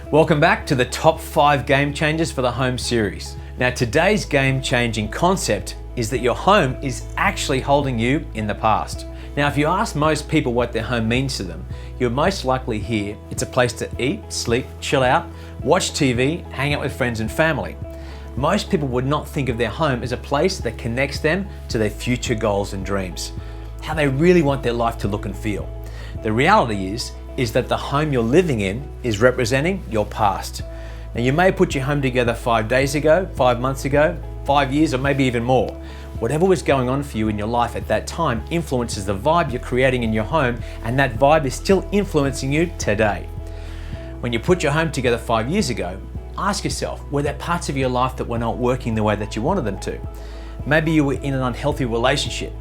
Welcome back to the top 5 game changers for the home series. Now today's game changing concept is that your home is actually holding you in the past. Now if you ask most people what their home means to them, you'll most likely hear it's a place to eat, sleep, chill out, watch TV, hang out with friends and family. Most people would not think of their home as a place that connects them to their future goals and dreams, how they really want their life to look and feel. The reality is that the home you're living in is representing your past. Now you may put your home together 5 days ago, 5 months ago, 5 years, or maybe even more. Whatever was going on for you in your life at that time influences the vibe you're creating in your home, and that vibe is still influencing you today. When you put your home together 5 years ago, ask yourself, were there parts of your life that were not working the way that you wanted them to? Maybe you were in an unhealthy relationship.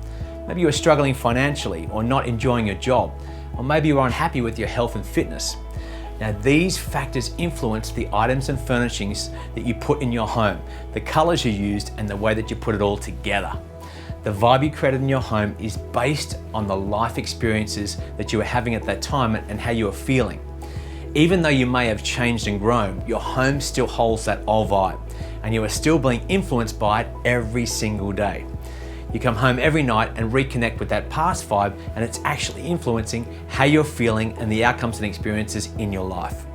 Maybe you were struggling financially or not enjoying your job. Or maybe you were unhappy with your health and fitness. Now these factors influence the items and furnishings that you put in your home, the colors you used, and the way that you put it all together. The vibe you created in your home is based on the life experiences that you were having at that time and how you were feeling. Even though you may have changed and grown, your home still holds that old vibe, and you are still being influenced by it every single day. You come home every night and reconnect with that past vibe, and it's actually influencing how you're feeling and the outcomes and experiences in your life.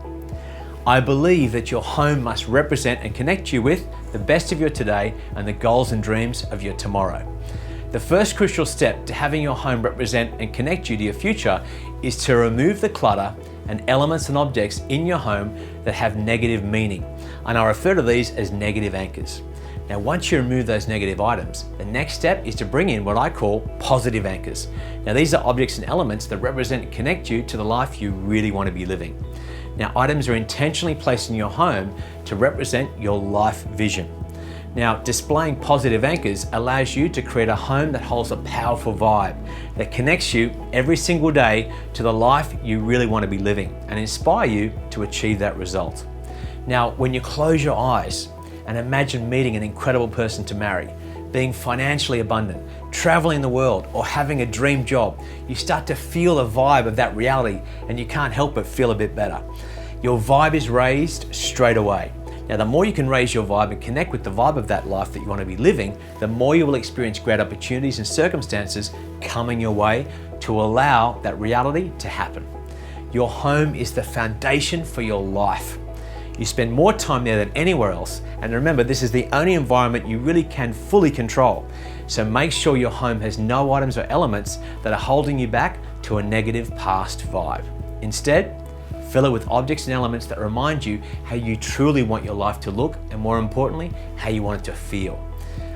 I believe that your home must represent and connect you with the best of your today and the goals and dreams of your tomorrow. The first crucial step to having your home represent and connect you to your future is to remove the clutter and elements and objects in your home that have negative meaning. And I refer to these as negative anchors. Now, once you remove those negative items, the next step is to bring in what I call positive anchors. Now, these are objects and elements that represent and connect you to the life you really want to be living. Now, items are intentionally placed in your home to represent your life vision. Now, displaying positive anchors allows you to create a home that holds a powerful vibe that connects you every single day to the life you really want to be living and inspire you to achieve that result. Now, when you close your eyes and imagine meeting an incredible person to marry, being financially abundant, traveling the world, or having a dream job, you start to feel the vibe of that reality and you can't help but feel a bit better. Your vibe is raised straight away. Now, the more you can raise your vibe and connect with the vibe of that life that you want to be living, the more you will experience great opportunities and circumstances coming your way to allow that reality to happen. Your home is the foundation for your life. You spend more time there than anywhere else, and remember, this is the only environment you really can fully control. So make sure your home has no items or elements that are holding you back to a negative past vibe. Instead, fill it with objects and elements that remind you how you truly want your life to look, and more importantly, how you want it to feel.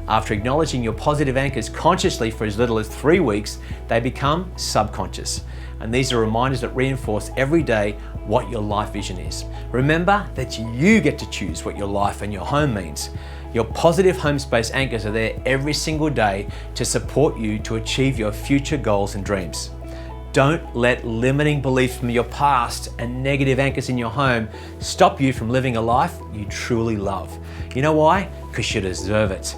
After acknowledging your positive anchors consciously for as little as 3 weeks, they become subconscious. And these are reminders that reinforce every day what your life vision is. Remember that you get to choose what your life and your home means. Your positive home space anchors are there every single day to support you to achieve your future goals and dreams. Don't let limiting beliefs from your past and negative anchors in your home stop you from living a life you truly love. You know why? Because you deserve it.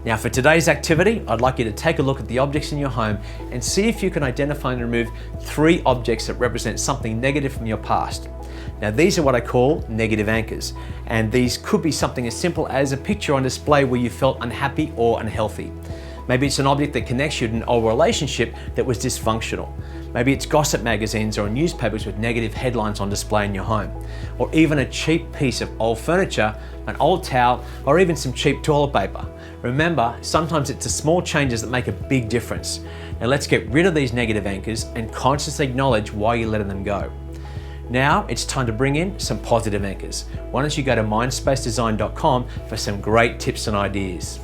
Now for today's activity, I'd like you to take a look at the objects in your home and see if you can identify and remove 3 objects that represent something negative from your past. Now these are what I call negative anchors, and these could be something as simple as a picture on display where you felt unhappy or unhealthy. Maybe it's an object that connects you to an old relationship that was dysfunctional. Maybe it's gossip magazines or newspapers with negative headlines on display in your home. Or even a cheap piece of old furniture, an old towel, or even some cheap toilet paper. Remember, sometimes it's the small changes that make a big difference. Now let's get rid of these negative anchors and consciously acknowledge why you're letting them go. Now it's time to bring in some positive anchors. Why don't you go to MindSpaceDesign.com for some great tips and ideas.